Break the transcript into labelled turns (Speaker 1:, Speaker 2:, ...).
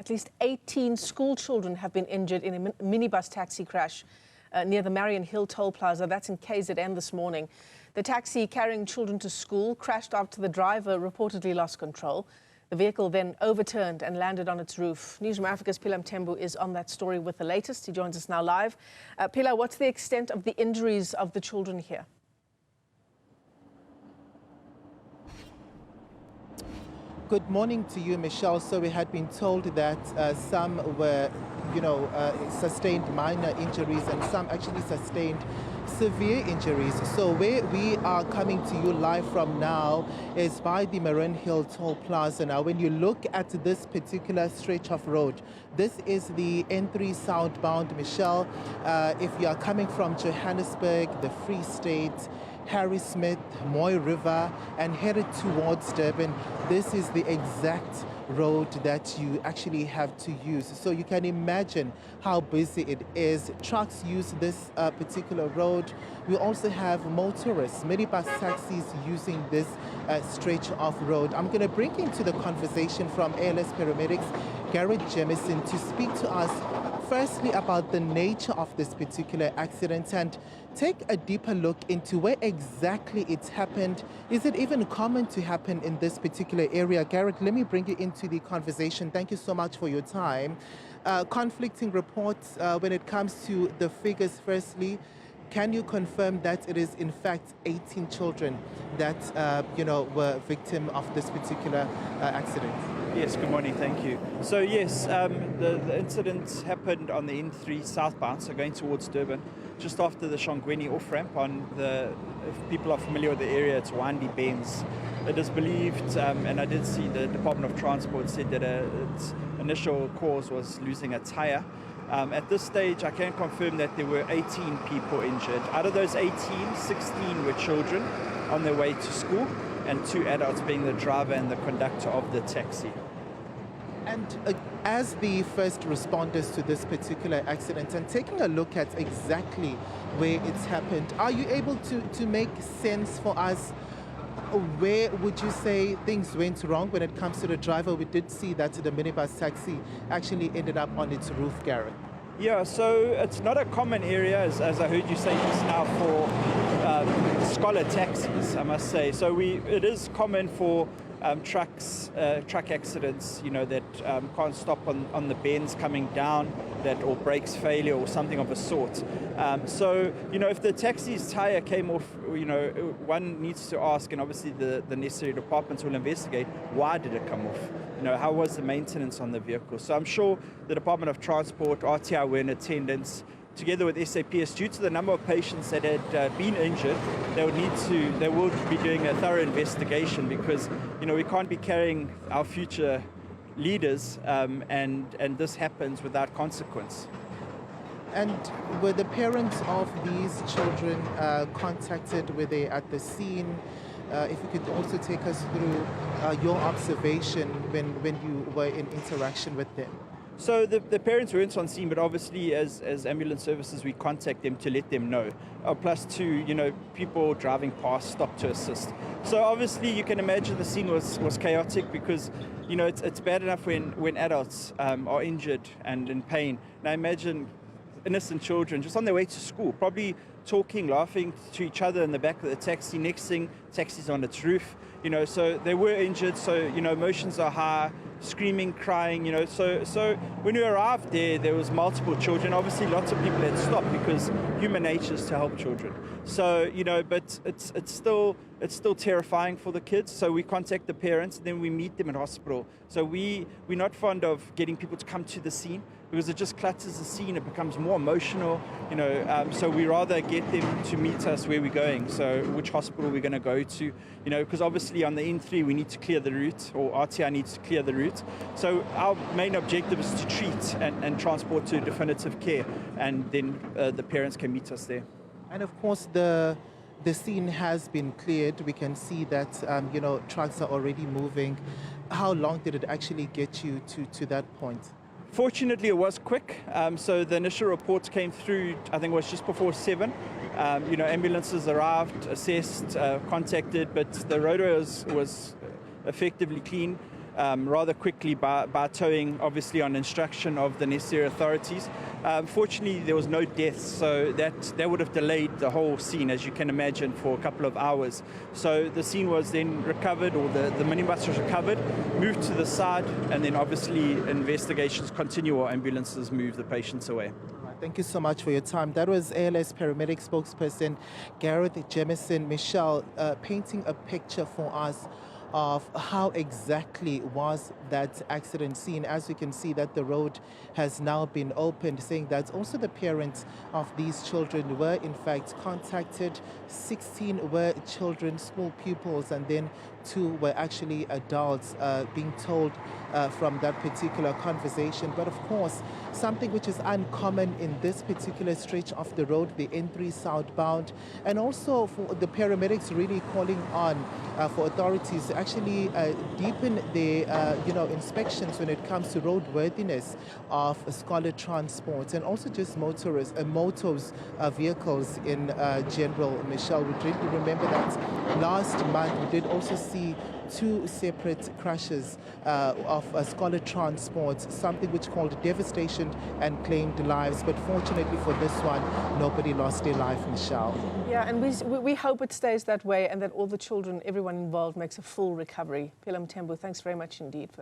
Speaker 1: At least 18 school children have been injured in a minibus taxi crash near the Mariannhill Toll Plaza. That's in KZN this morning. The taxi carrying children to school crashed after the driver reportedly lost control. The vehicle then overturned and landed on its roof. Newzroom Afrika's Mthembu is on that story with the latest. He joins us now live. Phila, what's the extent of the injuries of the children here?
Speaker 2: Good morning to you, Michelle. So we had been told that some were, sustained minor injuries and some actually sustained severe injuries. So where we are coming to you live from now is by the Mariannhill Toll Plaza. Now, when you look at this particular stretch of road, this is the N3 southbound, Michelle. If you are coming from Johannesburg, the Free State, Harry Smith, Moy River, and headed towards Durban, this is the exact road that you actually have to use. So you can imagine how busy it is. Trucks use this particular road. We also have motorists, minibus taxis using this stretch of road. I'm going to bring into the conversation from ALS paramedics Garrett Jemison to speak to us firstly about the nature of this particular accident and take a deeper look into where exactly it's happened. Is it even common to happen in this particular area? Garrett, let me bring you into the conversation. Thank you so much for your time. Conflicting reports when it comes to the figures. Firstly, can you confirm that it is in fact 18 children that were victim of this particular accident?
Speaker 3: Yes, good morning, thank you. So yes, the incident happened on the N3 southbound, so going towards Durban, just after the Shongweni off-ramp on the, if people are familiar with the area, it's windy bends. It is believed, and I did see the Department of Transport said that its initial cause was losing a tyre. At this stage, I can confirm that there were 18 people injured. Out of those 18, 16 were children on their way to school, and 2 adults being the driver and the conductor of the taxi.
Speaker 2: And as the first responders to this particular accident and taking a look at exactly where it's happened, are you able to make sense for us? Where would you say things went wrong when it comes to the driver? We did see that the minibus taxi actually ended up on its roof, Garrett.
Speaker 3: Yeah, so it's not a common area, as I heard you say just now, for scholar taxis, I must say. So it is common for truck accidents, that can't stop on the bends coming down, or brakes failure or something of a sort. So, if the taxi's tire came off, one needs to ask, and obviously the necessary departments will investigate, why did it come off? How was the maintenance on the vehicle? So I'm sure the Department of Transport, RTI were in attendance, together with SAPS, due to the number of patients that had been injured, they will be doing a thorough investigation because, we can't be carrying our future leaders and this happens without consequence.
Speaker 2: And were the parents of these children contacted? Were they at the scene? If you could also take us through your observation when you were in interaction with them.
Speaker 3: So the parents weren't on scene, but obviously as ambulance services, we contact them to let them know. Plus two, people driving past stopped to assist. So obviously you can imagine the scene was chaotic because, it's bad enough when adults are injured and in pain. Now imagine innocent children just on their way to school, probably talking, laughing to each other in the back of the taxi. Next thing, taxi's on its roof. So they were injured, so, emotions are high, screaming, crying, So when we arrived there was multiple children. Obviously, lots of people had stopped because human nature is to help children. So, but it's still terrifying for the kids. So we contact the parents, and then we meet them in hospital. So we're not fond of getting people to come to the scene because it just clutters the scene. It becomes more emotional, so we rather get them to meet us where we're going. So which hospital we're going to go to, because obviously on the N3 we need to clear the route, or RTI needs to clear the route. So our main objective is to treat and transport to definitive care, and then the parents can meet us there.
Speaker 2: And of course the scene has been cleared. We can see that trucks are already moving. How long did it actually get you to that point?
Speaker 3: Fortunately, it was quick. So the initial reports came through, I think it was just before 7. Ambulances arrived, assessed, contacted, but the roadway was effectively clean. rather quickly by towing, obviously on instruction of the necessary authorities. Fortunately, there was no deaths, so that would have delayed the whole scene, as you can imagine, for a couple of hours. So the scene was then recovered, or the minibus was recovered, moved to the side, and then obviously investigations continue while ambulances move the patients away.
Speaker 2: Thank you so much for your time. That was ALS paramedic spokesperson Gareth Jemison. Michelle, painting a picture for us of how exactly was that accident scene. As you can see that the road has now been opened, saying that also the parents of these children were in fact contacted. 16 were children, school pupils, and then 2 were actually adults being told from that particular conversation. But of course, something which is uncommon in this particular stretch of the road, the N3 southbound, and also for the paramedics really calling on for authorities to actually deepen their inspections when it comes to roadworthiness of scholar transport and also just motorists and motors vehicles in general. Michelle, we really remember that last month we did also see 2 separate crashes of scholar transport, something which caused devastation and claimed lives. But fortunately for this one, nobody lost their life, Michelle.
Speaker 1: Yeah, and we hope it stays that way and that all the children, everyone involved, makes a full recovery. Phila, Mthembu, thanks very much indeed for